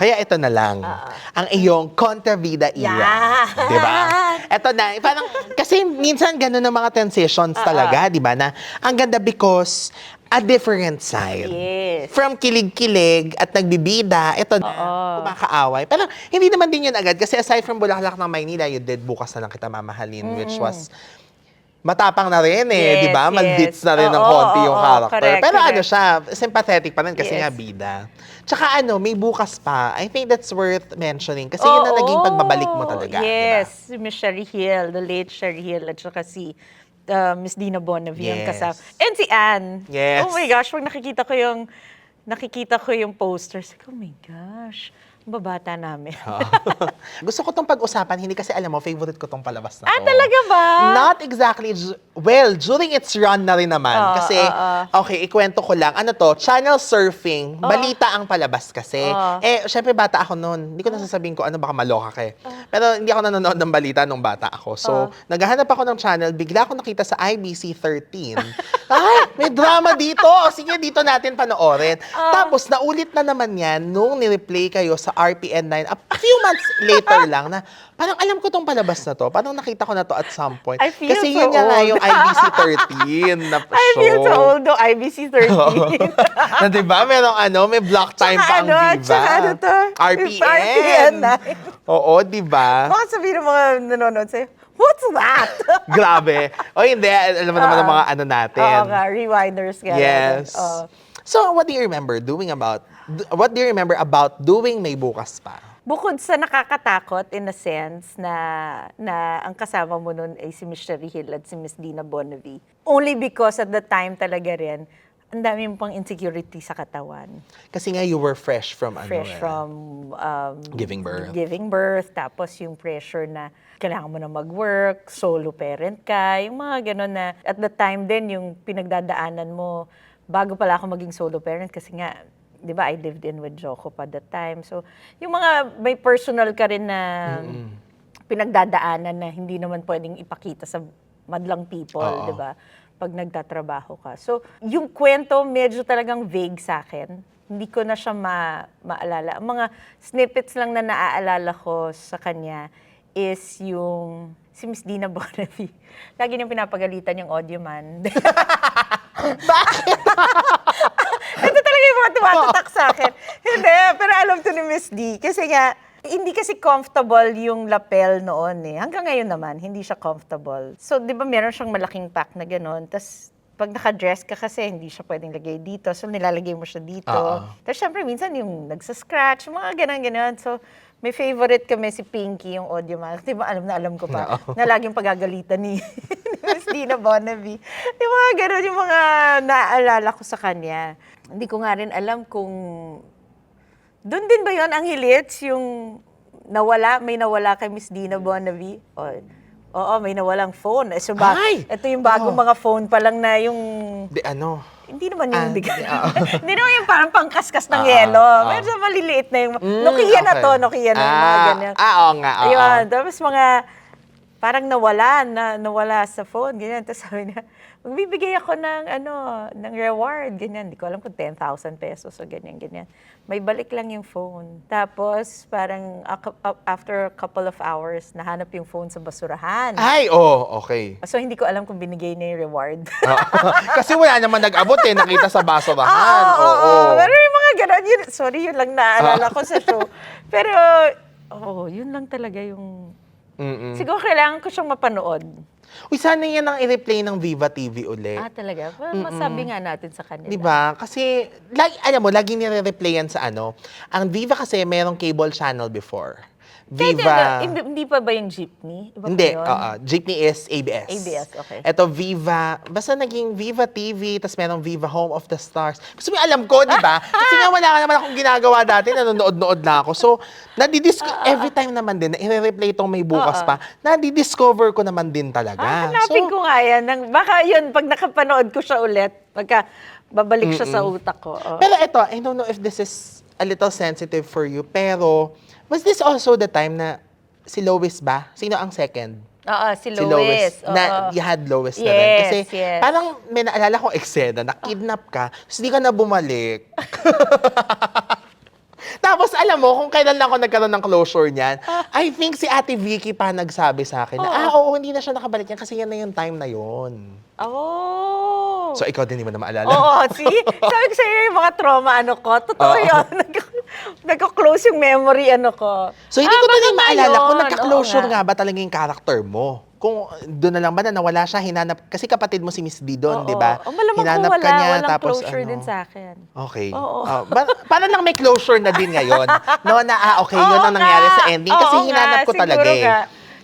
kaya ito na lang. Ang iyong kontrabida era. Di ba? Ito na. Parang, kasi minsan ganun ang mga transitions talaga, di ba? Na ang ganda because a different side. Yes. From kilig-kilig at nagbibida, ito na, kumakaaway. Pero hindi naman din yun agad. Kasi aside from Bulaklak ng Maynila, you did Bukas na Lang Kita Mamahalin, which was matapang na rin Yes, di ba? yes. Maldits na rin ng Oo, konti yung oo, character. correct, Pero correct. ano siya, sympathetic pa rin kasi Yes. nga bida. Tsaka may bukas pa. I think that's worth mentioning. Kasi yun na naging pagbabalik mo talaga. Yes, Di ba? si Miss Sherry Hill, the late Sherry Hill, at saka si Miss Dina Bonavie ang Yes. kasama. And si Anne. Yes. Oh my gosh, pag nakikita ko yung posters, oh my gosh, ang babata namin. Gusto ko tong pag-usapan, hindi kasi alam mo, favorite ko tong palabas na to. Talaga ba? Not exactly, well, during its run na rin naman. Kasi, okay, ikwento ko lang. Ano to, channel surfing, balita ang palabas kasi. Syempre bata ako noon. Hindi ko nasasabihin ko, baka maloka ka eh. Pero hindi ako nanonood ng balita nung bata ako. So, naghahanap ako ng channel, bigla ako nakita sa IBC 13. Ay, may drama dito. Sige, dito natin panoorin. Tapos, naulit na naman yan nung nireplay kayo sa RPN 9 a few months later lang na parang alam ko tong palabas na to. Parang nakita ko na to at some point. I feel Kasi so yun nga old. yung IBC 13 na show. I feel so old though, IBC 13. Na diba? May block time pa ang Viva. Tsaka ano to? RPN. 9. Oo, diba? Baka sabihin ng mga nanonood sa'yo, what's that? Grabe. O hindi, alam mo naman ang mga ano natin. Oo nga, rewinders nga. Yes. So, what do you remember about doing May Bukas Pa? Bukod sa nakakatakot in a sense na ang kasama mo nun ay si Miss Sherry Hill at si Miss Dina Bonavie. Only because at the time talaga rin, ang dami pang insecurity sa katawan. Kasi nga you were fresh from Giving giving birth. tapos yung pressure na kailangan mo na mag-work, solo parent ka, yung mga gano'n na at the time din yung pinagdadaanan mo bago pala ako maging solo parent kasi nga, di ba, I lived in with Joko pa that time. So, yung mga may personal ka rin na pinagdadaanan na hindi naman pwedeng ipakita sa madlang people, di ba? Pag nagtatrabaho ka. So, yung kwento medyo talagang vague sa akin. Hindi ko na siya maalala. Ang mga snippets lang na naaalala ko sa kanya is yung si Miss Dina Bonavie. Lagi niyang pinapagalitan yung audio man. Bakit? Ito talaga yung mga tumatatak sa akin. Hindi, pero alam to ni Miss D. Kasi nga, hindi kasi comfortable yung lapel noon eh. Hanggang ngayon naman, hindi siya comfortable. So, di ba meron siyang malaking pack na gano'n. Tapos, pag naka-dress ka kasi, hindi siya pwedeng lagay dito. So, nilalagay mo siya dito. Tapos, syempre, minsan yung nagsascratch, mga gano'n-gano'n. So, may favorite kami si Pinky, yung audio man. Di ba, alam ko pa, na laging pagagalitan ni Miss Dina Bonavie. Di ba, gano'n yung mga naaalala ko sa kanya. Hindi ko nga rin alam kung doon din ba yon ang Hilits, yung may nawala kay Miss Dina Bonavie? Oo, may nawalang phone. So, ito yung bagong mga phone pa lang na yung... Hindi naman yung hindi naman yung parang pangkaskas ng yelo. Medyo maliliit na yung... Nokia na to, Nokia na yung mga ganyan. Oo nga. Ayun, tapos mga parang nawala sa phone, ganyan. Tapos sabi niya, magbibigay ako ng reward, ganyan. Hindi ko alam kung 10,000 pesos o ganyan. May balik lang yung phone. Tapos parang after a couple of hours, nahanap yung phone sa basurahan. Okay. So hindi ko alam kung binigay niya yung reward. Kasi wala naman nag-abot nakita sa basurahan. Pero yung mga gano'n, yun lang naalala ko sa show. Pero, yun lang talaga yung... Siguro kailangan ko siyang mapanood. Uy, sana yan ang i-replay ng Viva TV uli. Talaga? Masabi nga natin sa kanila. Diba? Kasi, lagi nire-replay yan sa Ang Viva kasi merong cable channel before. Viva. Hindi pa ba yung Jeepney? Iba Hindi. ba yun? Jeepney is ABS. ABS, okay. Ito, Viva. Basta naging Viva TV, tapos merong Viva Home of the Stars. Gusto mo alam ko, di ba? Kasi nga wala naman akong ginagawa dati, nanonood-nood na ako. So, every time naman din, na i-replay itong May Bukas Pa, nadidiscover ko naman din talaga. Hanapin ko nga yan. Baka yun, pag nakapanood ko siya ulit, pagka babalik siya sa utak ko. Pero ito, I don't know if this is a little sensitive for you, pero was this also the time na si Lois ba? Sino ang second? Si Lois. Na you had Lois na rin. Kasi parang may naalala kong eksena, na kidnap ka, tapos hindi ka na bumalik. Tapos alam mo, kung kailan lang ako nagkaroon ng closure niyan, I think si Ate Vicky pa nagsabi sa akin na, oo, hindi na siya nakabalik yan kasi yan na yung time na yun. Oh. So, ikaw din hindi mo na maalala? Oo, see? Sabi ko sa'yo yung mga trauma, totoo yun. Nagko-close yung memory, ko. So, hindi ko din maalala kung yun. nagka-closure Oo nga ba talaga yung character mo. Kung doon na lang ba na nawala siya, hinanap, kasi kapatid mo si Miss D doon, di ba? Malamang Hinanap kung wala, ka niya, walang tapos closure din sa akin. Okay. Oo. Para lang may closure na din ngayon. No, na okay, yun ang nangyari sa ending. Kasi hinanap ko talaga eh.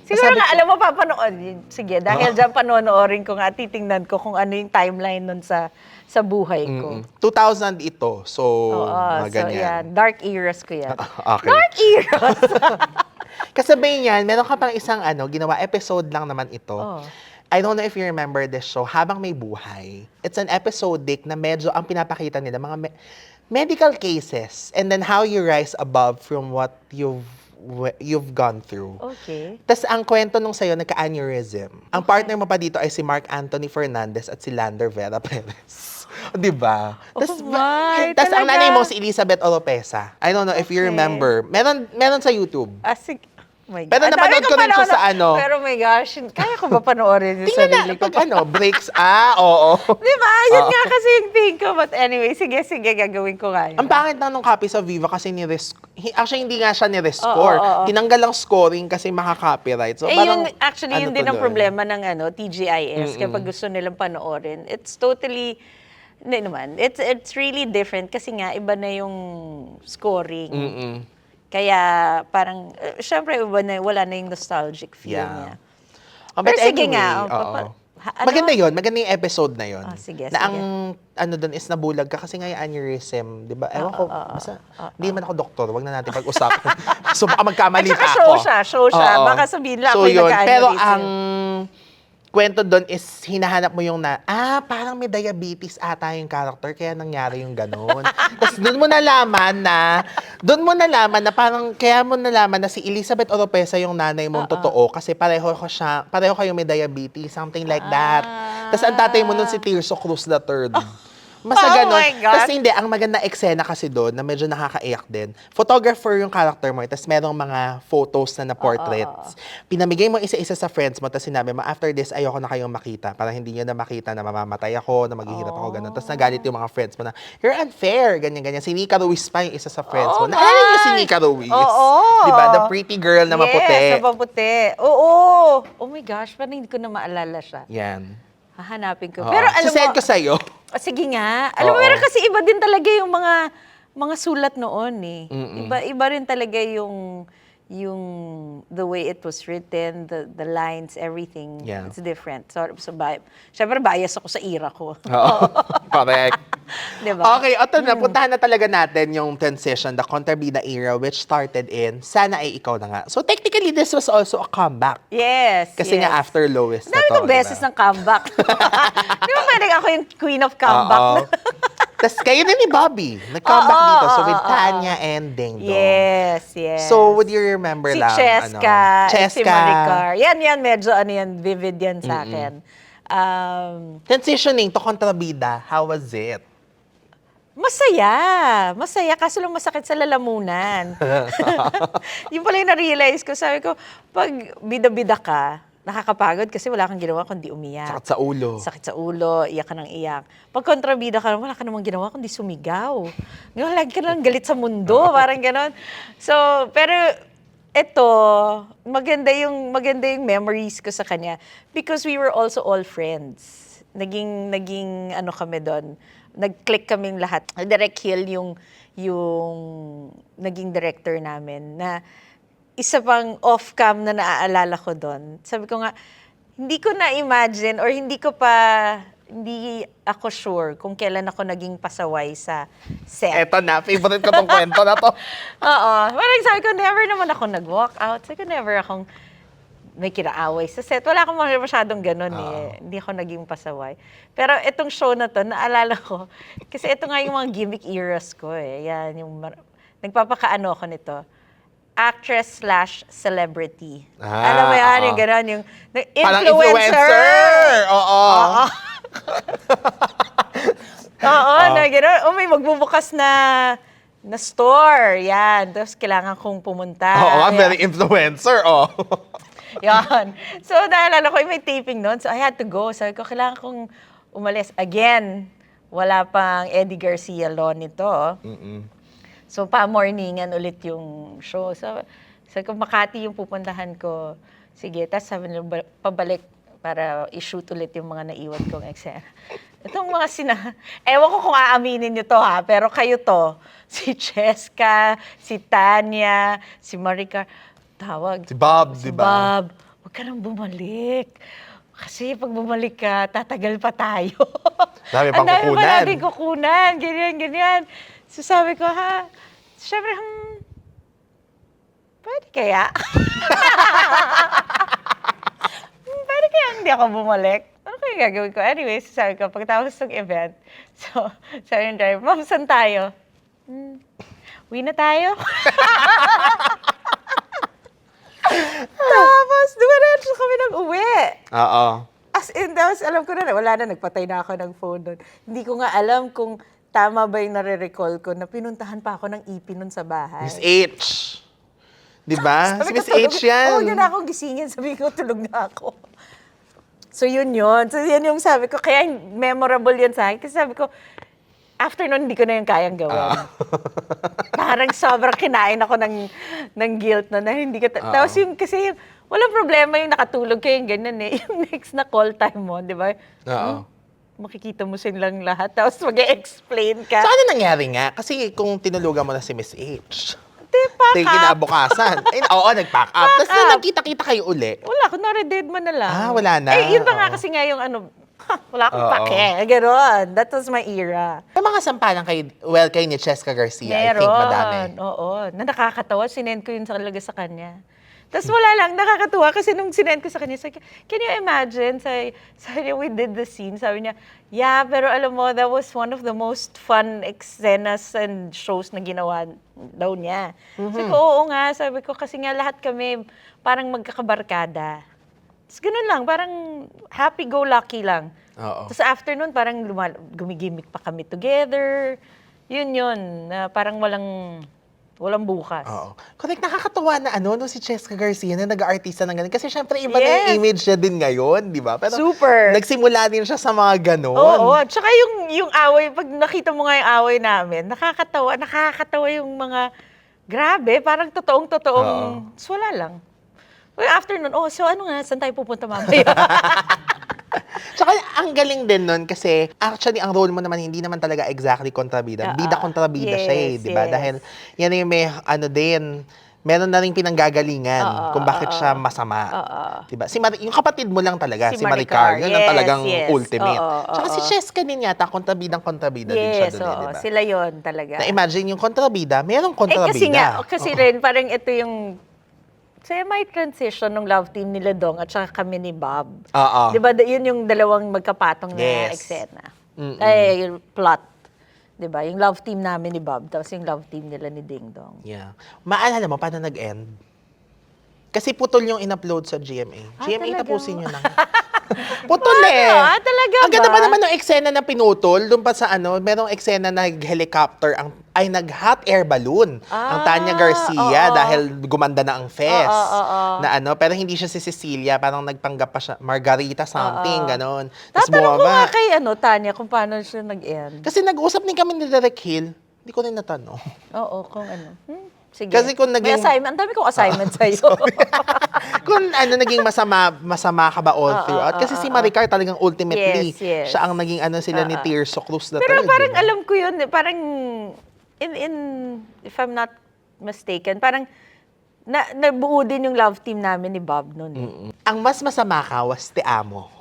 Siguro Sabi nga, ko- alam mo, papanoodin. Sige, dahil dyan panonoorin ko nga, titingnan ko kung ano yung timeline nun sa buhay ko. 2000 ito. So, Oo, mga so ganyan. yan. Dark eras ko yan. Okay. Dark eras! Kasabay niyan, meron ka pang isang ginawa, episode lang naman ito. Oh. I don't know if you remember this show, Habang May Buhay. It's an episodic na medyo ang pinapakita nila, mga medical cases, and then how you rise above from what you've gone through. Okay. Tapos ang kwento nung sa'yo, nagka-aneurysm. Ang partner mo pa dito ay si Mark Anthony Fernandez at si Lander Vera Perez. Di ba? Tapos my, ang talaga? nanay mo si Elizabeth Oropesa. I don't know if you Okay. remember. Meron sa YouTube. Sige. Oh my God. Pero Ang napanood dami ko kong rin siya sa panoorin. Pero my gosh, kaya ko ba panoorin yung Tingnan sarili na, ko? pag breaks. Oo. Di ba? Yun nga kasi yung thing ko. But anyway, sige, gagawin ko nga yun. Ang pangit na nung copy sa Viva kasi actually hindi nga siya ni-rescore. Tinanggal ang scoring kasi maka-copyright. So, Yun, actually, yun din ang tuloy? problema ng TGIS kapag gusto nilang panoorin. It's totally, hindi naman, it's really different kasi nga iba na yung scoring. Kaya parang, syempre wala na yung nostalgic feel niya. But Pero sige anyway, nga, oo. ano? Maganda yun. Maganda yung episode na yun. Sige, na sige. ang doon is nabulag ka kasi nga yung aneurysm, di ba? Ewan ko, basta, hindi man ako doktor, wag na natin pag-usapan. So baka magkamali At saka pa ako. show siya. Oo. Baka sabihin lang So ako yung yun, pero nagka-aneurysm. ang kwento doon is hinahanap mo yung parang may diabetes ata yung character, kaya nangyari yung ganun. Tapos doon mo nalaman na parang, kaya mo nalaman na si Elizabeth Oropesa yung nanay mong totoo kasi pareho kayo may diabetes, something like that. Tapos ang tatay mo nun si Tirso Cruz III. Basta Oh ganun. my God. Tapos hindi, ang maganda eksena kasi doon, na medyo nakakaiyak din. Photographer yung character mo, tapos merong mga photos na portraits. Pinamigay mo isa-isa sa friends mo, tapos sinabi mo, after this, ayoko na kayong makita. Para hindi nyo na makita na mamamatay ako, na maghihirap ako, ganun. Tapos nagalit yung mga friends mo na, you're unfair, ganyan-ganyan. Si Nika Ruiz pa yung isa sa friends mo. Oh Naalala niyo si my! Nika Ruiz? Oo. Diba? The pretty girl na maputi. Yes, na maputi. Oo. Oh my gosh, parang hindi ko na maalala siya. Yan. Hahanapin ko. Oo. Pero alam mo, Sisend ko sa'yo. sige nga. Alam mo, Oo. pero kasi iba din talaga yung mga sulat noon eh. Iba rin talaga yung the way it was written, the lines, everything. Yeah. It's different. So syempre bias ako sa era ko. Oo. Correct. Diba? Okay, ito na. Puntahan na talaga natin yung transition, the Contrabida era, which started in Sana Ay Ikaw Na Nga. So technically, this was also a comeback. Yes. Kasi yes. nga after Lowest na Dami to. kong beses ng comeback. Di ba pwede ako yung queen of comeback? Tapos kayo na ni Bobby. Nag-comeback Oo, dito. So with oo, Tanya and Ding Dong. Yes, yes. So would you remember Si lang? Cheska, si Cheska. Maricar. Yan, medyo vivid yan sa akin. Transitioning to Contrabida, how was it? Masaya. Kaso lang masakit sa lalamunan. Yung pala yung na-realize ko, sabi ko, pag bida-bida ka, nakakapagod kasi wala kang ginawa kundi umiyak. Sakit sa ulo. Sakit sa ulo, iyak ka ng iyak. Pag kontrabida ka, wala ka namang ginawa kundi sumigaw. Ngayon, lagi ka lang galit sa mundo, parang ganon. So, pero ito, maganda yung memories ko sa kanya because we were also all friends. Naging kami doon. Nag-click kaming lahat. Direct Hill yung naging director namin na isa pang off-cam na naaalala ko doon. Sabi ko nga, hindi ko na-imagine or hindi ako sure kung kailan ako naging pasaway sa set. Eto na, favorite ko tong kwento na to. Oo. Parang sabi ko, never naman ako nag-walk out. Sabi ko, never akong may kinaaway sa set. Wala akong masyadong ganun eh. Hindi ako naging pasaway. Pero itong show na to, naalala ko, kasi ito nga yung mga gimmick eras ko eh. Yan, nagpapakaano ako nito. Actress/celebrity. Alam mo yan, yung gano'n, yung Parang influencer! Oo. Oo, na gano'n. May magbubukas na na store. Yan. Tapos kailangan kong pumunta. Oo nga, Kaya- very influencer, oh. Yan. So, naalala ko, may taping noon. So, I had to go. Sabi ko, kailangan kong umalis. Again, wala pang Eddie Garcia law nito. So, pa-morningan ulit yung show. So, sabi ko, Makati yung pupuntahan ko. Sige, tapos sabi nila, pabalik para i-shoot ulit yung mga naiwan kong eksena. Itong mga ewan ko kung aaminin nyo to ha, pero kayo to. Si Cheska, si Tanya, si Maricar, tawag. Si Bob, di ba? Bob, huwag ka nang bumalik. Kasi pag bumalik ka, tatagal pa tayo. Dami pang Ang dami pa kukunan. natin kukunan. Ganyan. So sabi ko, syempre, pwede kaya? Pwede kaya hindi ako bumalik? Ano kaya gagawin ko? Anyways, sabi ko, pagkatapos ng event, so, sabi ng driver, Ma'am, saan tayo? Uwi na tayo? Tapos, dumiretso kami ng uwi. Oo. As in, tapos alam ko na, wala na, nagpatay na ako ng phone doon. Hindi ko nga alam kung tama ba yung nare-recall ko na pinuntahan pa ako ng EP nun sa bahay. Miss H. Di ba? Si Sabi Miss ko, H yan. Oo, yun na akong gisingin. Sabi ko, tulog na ako. So, yun yun. So, yan yung sabi ko. Kaya memorable yun sa akin. Kasi sabi ko, after nun, hindi ko na yung kayang gawin. Parang sobrang kinain ako ng guilt na hindi ko... Tapos yung, kasi yung, walang problema yung nakatulog kayo, yung ganyan eh. Yung next na call time mo, di ba? Oo. Makikita mo silang lahat, tapos mag-explain ka. So, ano nangyari nga? Kasi kung tinulugan mo na si Miss H, Pack tingin up. kinabukasan. Oo, nag-pack up. Tapos up. nagkita-kita kayo uli. Wala, kunwari dead man na lang. Ah, wala na. Eh, yun pa nga Oo. kasi nga yung wala akong Oo. pake. Ganon. That was my era. May mga sampalan kay ni Cheska Garcia, I think madami. Oo. Na nakakatawa. Sinend ko yun talaga sa kanya. Tapos wala lang, nakakatuwa kasi nung sinend ko sa kanya, sabi, can you imagine? Sabi niya, we did the scene. Sabi niya, yeah, pero alam mo, that was one of the most fun excenas and shows na ginawa daw niya. Sabi ko, oo nga. Sabi ko, kasi nga lahat kami parang magkakabarkada. Tapos ganun lang, parang happy-go-lucky lang. Oo. Tapos after nun, parang gumigimik pa kami together. Yun, na parang walang bukas. Oo. Correct, nakakatawa na no, si Cheska Garcia na nag-artista ng ganun. Kasi syempre, iba na Yes. yung image niya din ngayon, di ba? Pero Super. nagsimula din siya sa mga ganun. Oo. Tsaka yung away, pag nakita mo nga yung away namin, nakakatawa yung mga, grabe, parang totoong-totoong, so wala lang. Well, after nun, so ano nga, saan tayo pupunta mamaya? Tsaka ang galing din nun kasi actually ang role mo naman hindi naman talaga exactly kontrabida. Bida kontrabida siya Yes, di ba? yes. Dahil yan yung may din, meron na rin pinanggagalingan kung bakit siya masama. Di ba? Yung kapatid mo lang talaga, si Maricar. Yun ang Yes, talagang yes. ultimate. Tsaka si Oo. Cheska din yata, kontrabida din siya Yes, dun oo. di ba? Sila yon talaga. Na-imagine yung kontrabida, merong kontrabida. Kasi rin, parang ito yung semi-transition ng love team nila Dong at saka kami ni Bob. Oo. Di ba, yun yung dalawang magkapatong na Yes. eksena. Ay, yung plot. Di ba? Yung love team namin ni Bob, tapos yung love team nila ni Ding Dong. Yeah. Maalala mo, paano nag-end? Kasi putol yung in-upload sa GMA. GMA, talaga? tapusin nyo na. Putol eh. Talaga Ang ganda ba? pa naman ng eksena na pinutol. Doon pa sa merong eksena na nag-helicopter, nag-hot air balloon. Ang Tanya Garcia dahil gumanda na ang fest. Na pero hindi siya si Cecilia, parang nagpanggap pa siya, Margarita something, ganon. Tapos Tatanong ko bumaba. nga kay Tanya kung paano siya nag-end. Kasi nag-usap din kami ni Derek Hill. Hindi ko rin natanong. Oo, kung ano. Sige. Kasi kung May naging- assignment. Ang dami kong assignment sa'yo. Kung naging masama ka ba all throughout? Kasi si Maricar talagang ultimately, Yes. siya ang naging sila ni Tirso Cruz na Pero talaga, parang di ba? alam ko yun, parang if I'm not mistaken, parang nabuo din yung love team namin ni Bob noon. Ang mas masama ka was Te Amo.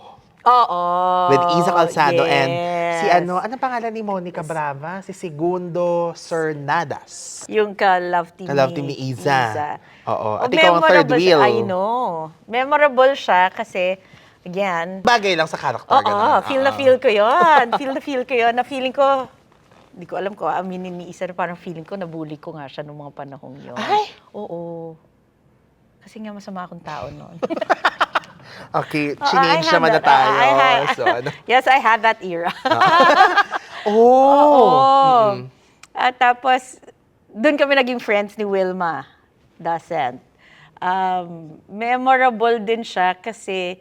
Oo. With Isa Calzado and yes. si ano pangalan ni Monica Brava? Si Segundo Cernadas. Yung ka-love team, Ka-love team ni Iza. Oo. At Oh, ikaw ang third memorable wheel. siya. I know. Memorable siya kasi, again, Bagay lang sa character. oo, ganun. feel na feel ko yun. feel ko yun. Na feeling ko, hindi ko alam ko, aminin ni Isa, parang feeling ko, nabully ko nga siya noong mga panahong yun. Ay! Oo. Kasi nga masama akong tao noon. Okay, I change had naman na that. tayo. So, Yes, I had that era. Oh! Oo. At tapos, doon kami naging friends ni Wilma Dasent. Memorable din siya kasi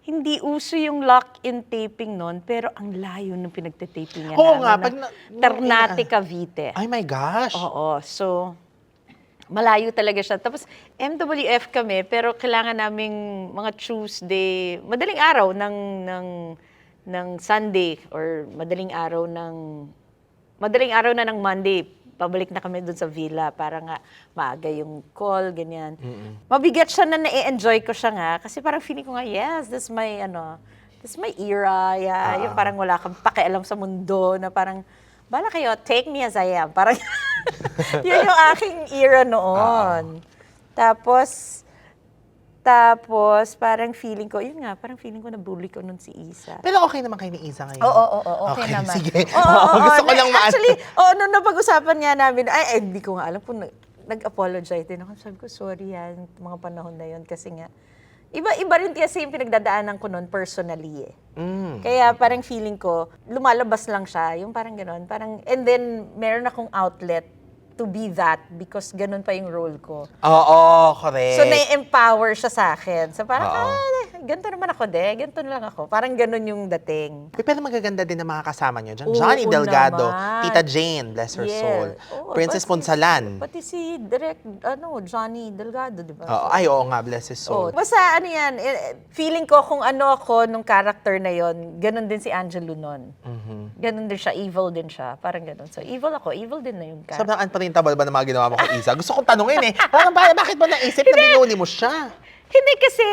hindi uso yung lock-in taping noon, pero ang layo ng pinagtitapingan Oo namin. nga, Ternate, Cavite. Ay my gosh. Oo, so malayo talaga siya. Tapos MWF kami, pero kailangan naming mga Tuesday, madaling araw ng Sunday or madaling araw na ng Monday. Pabalik na kami doon sa villa para nga maaga yung call, ganyan. Mabigat siya na na-enjoy ko siya nga kasi parang feeling ko nga, yes, this is my era. Yeah. Yung parang wala kang pakialam sa mundo na parang, bala kayo, take me as I am. Parang, yun yung aking era noon. Tapos, parang feeling ko, yun nga, parang feeling ko nabully ko nun si Isa. Pero okay naman kayo ni Isa ngayon. Oo, okay naman. Sige. Oo, Gusto ko lang actually, nung napag-usapan nga namin, hindi ko nga alam kung nag-apologize din ako. Sabi ko, sorry yan, mga panahon na yun. Kasi nga, iba rin kasi yung pinagdadaanan ko noon personally eh. Kaya parang feeling ko, lumalabas lang siya, yung parang gano'n. And then, meron akong outlet to be that because ganun pa yung role ko. Oo, correct. So, na-empower siya sa akin. So, parang, ganito naman ako ganito lang ako. Parang ganun yung dating. Pero magaganda din ang mga kasama nyo dyan. Oo Johnny Delgado, naman. Tita Jane, bless her soul. Oo, Princess pati- Ponsalan. Pati si Johnny Delgado, di ba? Oo nga, bless his soul. Basta ano yan, feeling ko kung ano ako nung character na yon, ganun din si Angelo nun. Ganun din siya, evil din siya. Parang ganun. So, evil ako, evil din na yung character. Sobrang unparintabal ba na mga ginawa mo kay Isa? Gusto kong tanungin eh. Parang bakit mo naisip na binuli mo siya? Hindi kasi,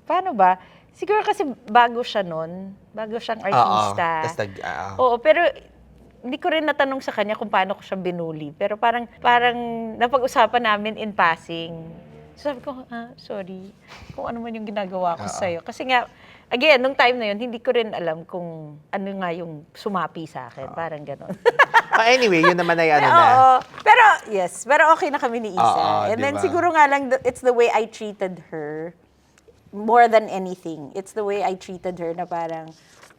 paano ba? Siguro kasi bago siya nun, bago siyang artista. Oo, pero hindi ko rin natanong sa kanya kung paano ko siya binuli. Pero parang napag-usapan namin in passing. So sabi ko, sorry, kung ano man yung ginagawa ko sa'yo. Kasi nga, again, nung time na yun, hindi ko rin alam kung ano nga yung sumapi sa akin. Parang gano'n. Anyway, yun naman ay ano na. Oo. Pero okay na kami ni Isa. And then diba? siguro nga lang, it's the way I treated her more than anything. It's the way I treated her na parang,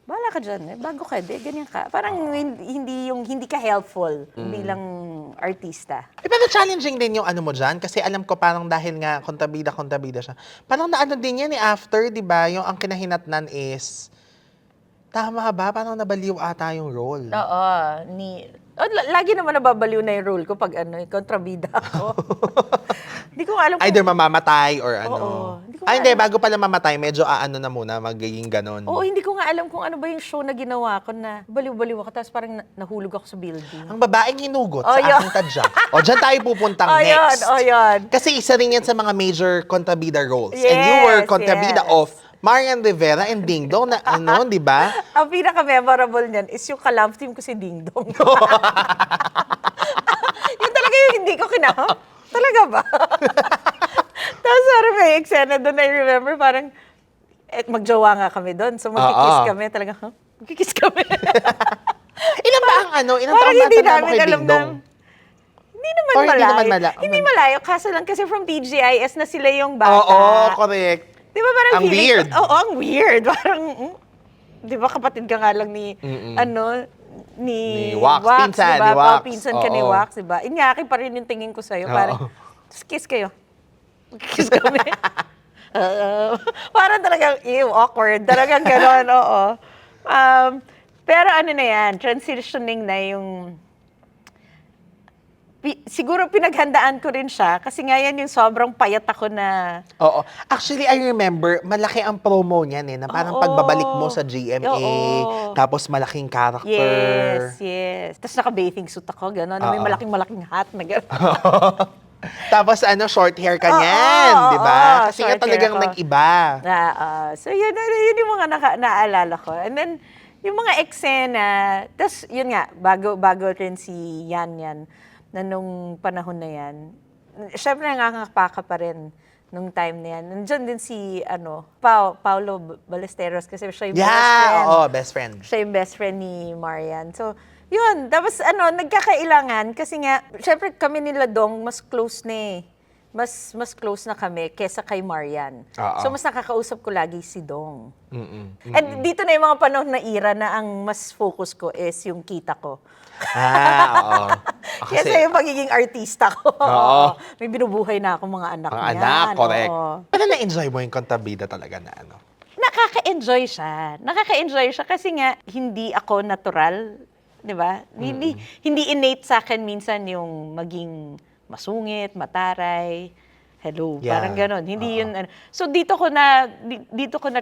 bala ka dyan, bago ka, ganyan ka. Parang hindi ka helpful bilang artista. Pero challenging din yung ano mo dyan, kasi alam ko parang dahil nga kontabida siya. Parang naano din yan after, di ba? Yung ang kinahinatnan is, tama ba? Parang nabaliw ata yung role. Oo. Lagi naman nababaliw na yung role ko pag kontrabida ako. Hindi ko alam kung... Either mamamatay or ano. Oo. Hindi, bago pala mamatay, medyo na muna, magiging ganon. Oo, hindi ko nga alam kung ano ba yung show na ginawa ko na baliw-baliw ako, tapos parang nahulog ako sa building. Ang babaeng hinugot sa aking tadya. Dyan tayo pupuntang next. Yun. Kasi isa rin yan sa mga major kontabida roles. And you were kontabida of Marian Rivera and Ding Dong na di ba? Ang pinaka-memorable niyan is yung ka-love team ko si Ding Dong. Yun talaga yung hindi ko kinahap. Talaga ba? Tapos parang may eksena doon, I remember parang magjowa nga kami doon. So magkikiss kami. Talaga, magkikiss kami. Ilan ba ang ilang taon ba hindi tanda mo namin kay alam Ding Dong? Hindi naman Or malayo. hindi naman malayo. Kaso lang kasi from TGIS na sila yung bata. Oo, correct. Di ba parang Ang weird. Oo, ang weird. Parang, di ba kapatid ka nga lang ni, ni Wax. Pinsan, diba? ni Wax. Pinsan ka ni Oo. Wax, di ba? Inyaki pa rin yung tingin ko sa'yo. Parang, kiss kayo. Kiss kami. Parang talagang, awkward. Talagang gano'n, oo. Pero ano na yan, transitioning na yung siguro pinaghandaan ko rin siya kasi nga yan yung sobrang payat ako na... Oo. Actually, I remember, malaki ang promo niyan na parang pagbabalik mo sa GMA, tapos malaking character. Yes. Tapos naka-bathing suit ako, gano'n. May malaking hat na gano'n. Tapos short hair ka niyan, di ba? Kasi nga short talagang hair ako. nag-iba. So yun yung mga naalala ko. And then, yung mga eksena, tapos yun nga, bago rin si Yan, na nung panahon na yan, syempre nangangapaka pa rin nung time na yan. Nandiyan din si Paulo Ballesteros kasi siya yung best friend. Best friend. Siya yung best friend ni Marian. So, yun. Tapos nagkakailangan kasi nga, syempre kami nila Dong, mas close na eh. mas close na kami kesa kay Marian. Oo. So, mas nakakausap ko lagi si Dong. Mm-mm. And dito na yung mga panahon na era na ang mas focus ko is yung kita ko. Oo. Kasi yung pagiging artista ko. Oo. May binubuhay na ako mga anak mga niyan. anak, correct. Oo. Pero na-enjoy mo yung kontrabida talaga na ano? Nakaka-enjoy siya. Nakaka-enjoy siya kasi nga hindi ako natural, 'di ba? Hindi innate sa akin minsan yung maging masungit, mataray. Hello, Yeah. parang gano'n. Hindi yun ano. So dito ko na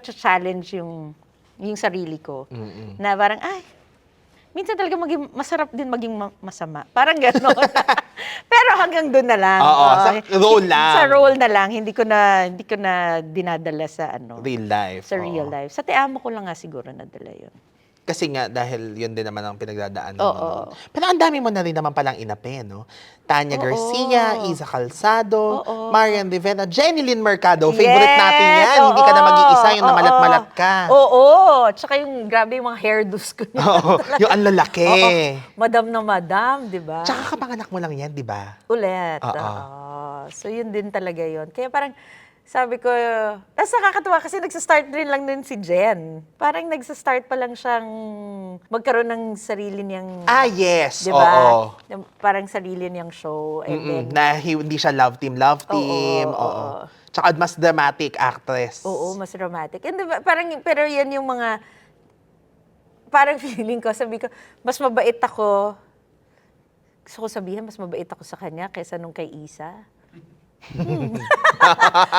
challenge yung sarili ko. Na parang minsan talaga maging masarap din maging masama. Parang gano'n. Pero hanggang doon na lang. Oo, sa role lang. Sa role na lang, hindi ko na dinadala sa ano. Real life. Sa oo. real life. Sa Te Amo ko lang nga siguro nadala yun. Kasi nga, dahil yun din naman ang pinagdadaanan mo. Oo. noon. Pero ang dami mo na rin naman palang inape, no? Tanya Oo. Garcia, Isa Calzado, Oo. Marian Rivera, Jenny Lynn Mercado. Favorite natin yan. Oo. Hindi ka na mag-iisa, yung Oo. namalat-malat ka. Oo. Tsaka yung grabe yung mga hairdos ko. Oo. Yung ang lalaki. Oo. Madam na madam, di ba? Tsaka kapanganak mo lang yan, di ba? Ulit. Oo. Oo. So yun din talaga yun. Kaya parang sabi ko, tapos nakakatuwa kasi nagsa-start rin lang din si Jen. Parang nagsa-start pa lang siyang magkaroon ng sarili niyang, Yes. di ba? Oo. Parang sarili niyang show. And then, Na hindi siya love team. Oo. Oo. Tsaka mas dramatic actress. oo, mas romantic. And diba, parang, pero yan yung mga, parang feeling ko, sabi ko, mas mabait ako, gusto ko sabihin, mas mabait ako sa kanya kaysa nung kay Isa.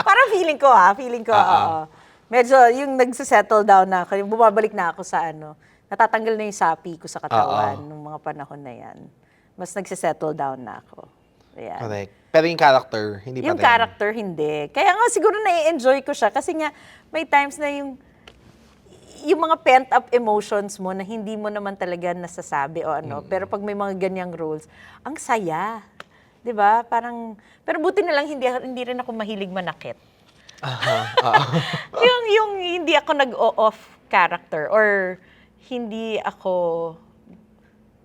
Parang feeling ko, oo. Medyo yung nagsisettle down na ako, yung bumabalik na ako sa ano, natatanggal na yung sapi ko sa katawan nung mga panahon na yan. Mas nagsisettle down na ako. Ayan. Correct. Pero yung character, hindi pa Yung rin. character, hindi. Kaya nga siguro na-enjoy ko siya kasi nga may times na yung mga pent-up emotions mo na hindi mo naman talaga nasasabi o ano. Pero pag may mga ganyang roles, ang saya. 'Di ba? Parang, pero buti na lang hindi rin ako mahilig manakit. yung hindi ako nag-off character or hindi ako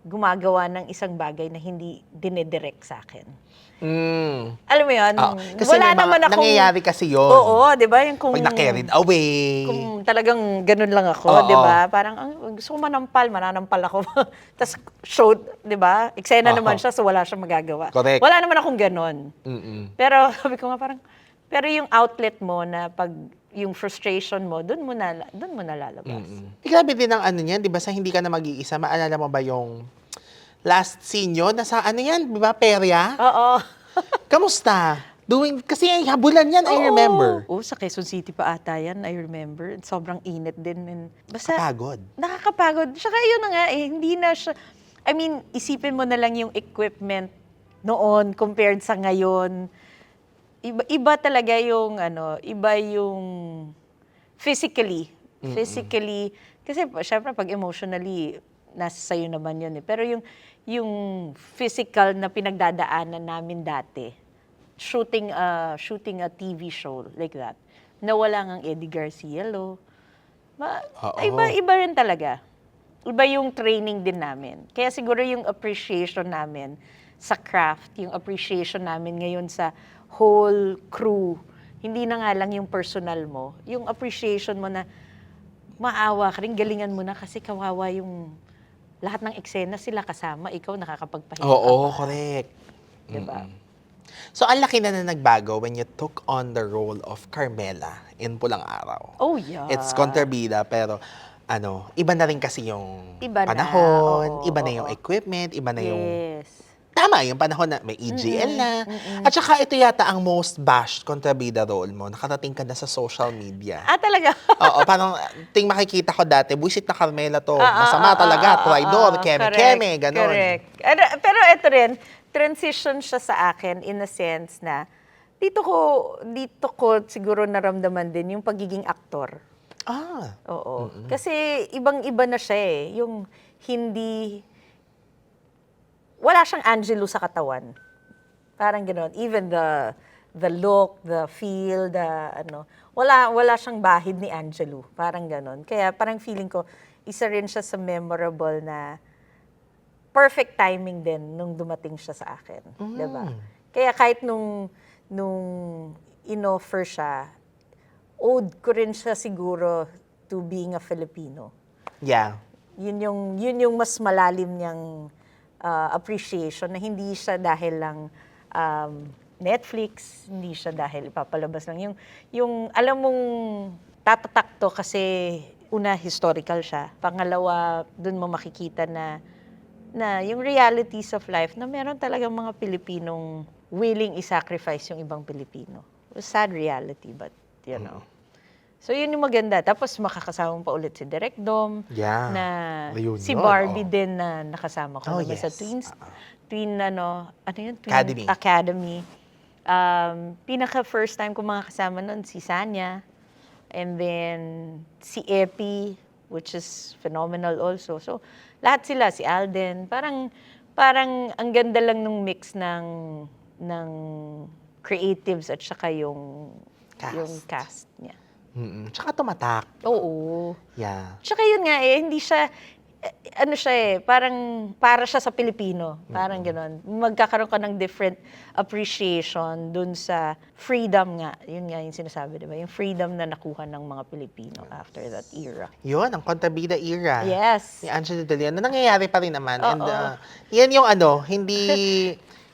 gumagawa ng isang bagay na hindi dinedirect sa akin. Alam mo yun? Kasi wala may mga naman akong... nangyayari kasi yun. Oo, di ba? Yung kung, Pag na-carried away. kung talagang ganun lang ako, Oo. di ba? Parang, gusto ko mananampal ako. Tapos, showed, di ba? Eksena naman siya, so wala siyang magagawa. Correct. Wala naman akong ganun. Pero, sabi ko nga parang, pero yung outlet mo na pag, yung frustration mo, doon mo na lalabas. Grabe din ang ano niyan, di ba? Sa hindi ka na mag-iisa, maalala mo ba yung last scene yun? Nasa ano yan, di ba? Perya? Oo. Kamusta? Kasi habulan yan, I remember. Oo, sa Quezon City pa ata yan, I remember. Sobrang init din. And basta, Kapagod. nakakapagod. Tsaka yun na nga hindi na siya, I mean, isipin mo na lang yung equipment noon compared sa ngayon. Iba talaga yung, iba yung physically. Physically, kasi syempre pag emotionally, nasa sayo naman yun eh. Pero yung physical na pinagdadaanan namin dati, shooting a TV show like that, na wala ngang Eddie Garcielo. Iba rin talaga. Iba yung training din namin. Kaya siguro yung appreciation namin sa craft, yung appreciation namin ngayon sa whole crew, hindi na nga lang yung personal mo, yung appreciation mo na maawa ka rin, galingan mo na kasi kawawa yung lahat ng eksena sila kasama, ikaw nakakapagpahinga ka Oo, pa. correct. Diba? So, ang laki na nagbago when you took on the role of Carmela in Pulang Araw. Oh, yeah. It's kontrabida, pero iba na rin kasi yung Iba na, panahon, oo, iba na oo. yung equipment, iba na yung... Yes. Tama, yung panahon na may EGL na. At saka ito yata ang most bashed kontrabida role mo. Nakarating ka na sa social media. Talaga? Oo, parang makikita ko dati, buisit na Carmela to. Masama talaga, traidor, keme-keme, ganon. Correct. Pero ito rin, transition siya sa akin in a sense na dito ko siguro naramdaman din yung pagiging aktor. Oo. Kasi ibang-iba na siya eh. Yung hindi... Wala siyang Angelo sa katawan. Parang gano'n. Even the look, the feel, wala siyang bahid ni Angelo. Parang gano'n. Kaya parang feeling ko, isa rin siya sa memorable na perfect timing din nung dumating siya sa akin. Diba? Kaya kahit nung nung inoffer siya, owed ko rin siya siguro to being a Filipino. Yeah. Yun yung mas malalim niyang appreciation na hindi siya dahil lang Netflix, hindi siya dahil ipapalabas lang. Yung alam mong tatatak to kasi una, historical siya. Pangalawa, dun mo makikita na yung realities of life na meron talagang mga Pilipinong willing i-sacrifice yung ibang Pilipino. Sad reality, but you know. So yun yung maganda. Tapos makakasama pa ulit si Direk Dom. Yeah. Na Ayun si yun, Barbie din na nakasama ko naman sa yes. Twin ano yun? Academy. Academy. Pinaka first time ko makakasama nun si Sanya. And then si Epi, which is phenomenal also. So lahat sila, si Alden, parang ang ganda lang nung mix ng creatives at saka yung cast niya. Tsaka tumatak. Oo. Yeah. Tsaka yun nga hindi siya, ano siya parang para siya sa Pilipino. Parang gano'n. Magkakaroon ka ng different appreciation dun sa freedom nga. Yun nga yung sinasabi, di ba? Yung freedom na nakuha ng mga Pilipino after that era. Yun, ang Kontrabida era. Yes. Ni Angela De Leon, na nangyayari pa rin naman. Oo. And yan yung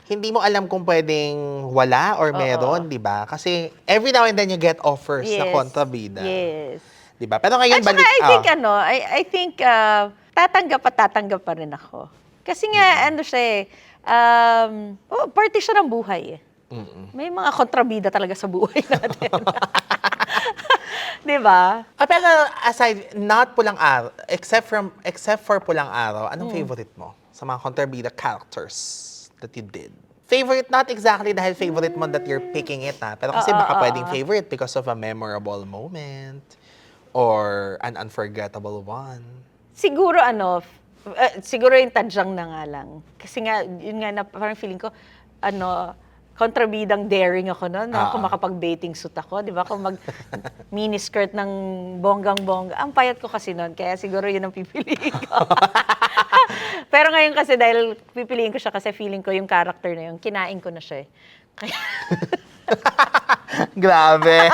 hindi mo alam kung pwedeng wala or meron, di ba? Kasi every now and then you get offers sa Kontrabida. Yes. Di ba? Pero ngayon At saka I think tatanggap pa rin ako. Kasi nga, parte siya ng buhay. May mga kontrabida talaga sa buhay natin. Di ba? Pero aside, not Pulang Araw, except for Pulang Araw, anong favorite mo sa mga Kontrabida characters that you did? Favorite, not exactly dahil favorite mo that you're picking it, pero kasi baka pwedeng favorite because of a memorable moment or an unforgettable one. Siguro siguro yung tadyang na nga lang. Kasi nga, yun nga na parang feeling ko, kontrabidang daring ako noon. Kung makapag-bathing suit ako, di ba? Kung mag-miniskirt ng bonggang-bongga. Ang payat ko kasi noon, kaya siguro yun ang pipiliin ko. Pero ngayon kasi dahil pipiliin ko siya kasi feeling ko yung character na yun, kinain ko na siya. Kaya... Grabe.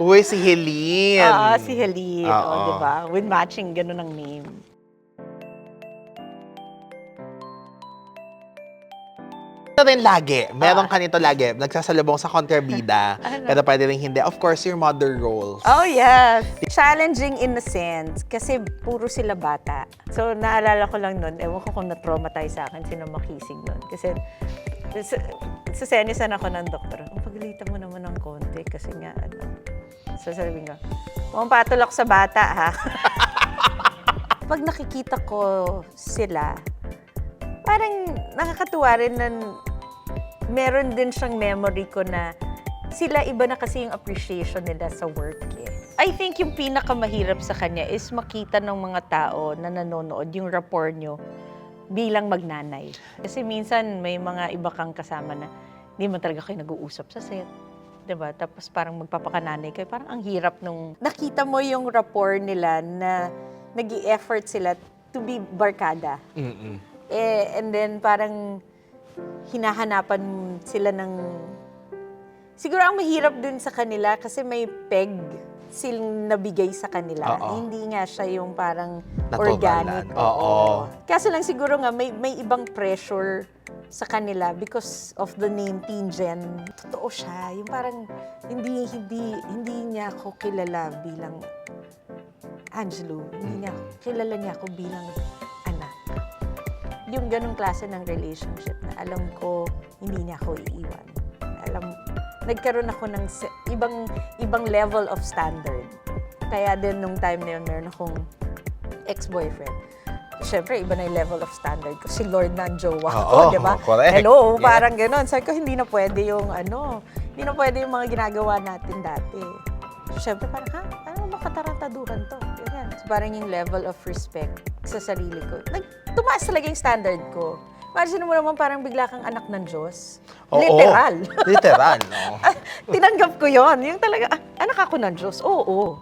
Uy, si Helene. Si Helene. Di ba? With matching, ganun ang name. Ito rin lagi. Meron ka nito lagi. Nagsasalubong sa Kontrabida. Pero pwede rin hindi. Of course, your mother roles. Oh, yes. Challenging in a sense. Kasi puro sila bata. So, naalala ko lang nun, ewan ko kung na-traumatize sa akin, sino makisig nun. Kasi, sa senisan ako ng doktor. Pagalitan mo naman ng konti kasi nga, sasabihin ko, patol ako sa bata, ha? Pag nakikita ko sila, parang nakakatuwa rin na meron din siyang memory ko na sila iba na kasi yung appreciation nila sa work. I think yung pinakamahirap sa kanya is makita ng mga tao na nanonood yung rapport nyo bilang magnanay. Kasi minsan may mga iba kang kasama na hindi mo talaga kayo nag-uusap sa set. Diba? Tapos parang magpapakananay kayo. Parang ang hirap nung nakita mo yung rapport nila na nag-i-effort sila to be barkada. And then parang hinahanapan sila ng... Siguro ang mahirap dun sa kanila kasi may peg silang nabigay sa kanila. Hindi nga siya yung parang organic. Kaso lang siguro nga may ibang pressure sa kanila because of the name Teen Gen. Totoo siya. Yung parang hindi niya ako kilala bilang Angelo. Kilala niya ako bilang anak. Yung ganong klase ng relationship na alam ko hindi niya ako iiwan. Nagkaroon ako ng ibang level of standard. Kaya din nung time na yun, meron akong ex-boyfriend. Siyempre, iba na yung level of standard ko. Si Lord na ang jowa ko, di ba? Hello, parang gano'n. Sabi ko, hindi na pwede yung mga ginagawa natin dati. Siyempre, parang, ano makatarantaduhan to? Ganyan. So, parang yung level of respect sa sarili ko. Tumaas talaga yung standard ko. Imagine mo naman parang bigla kang anak ng Diyos. Literal. Literal, no? Tinanggap ko yon. Yung talaga, anak ako ng Diyos. Oo.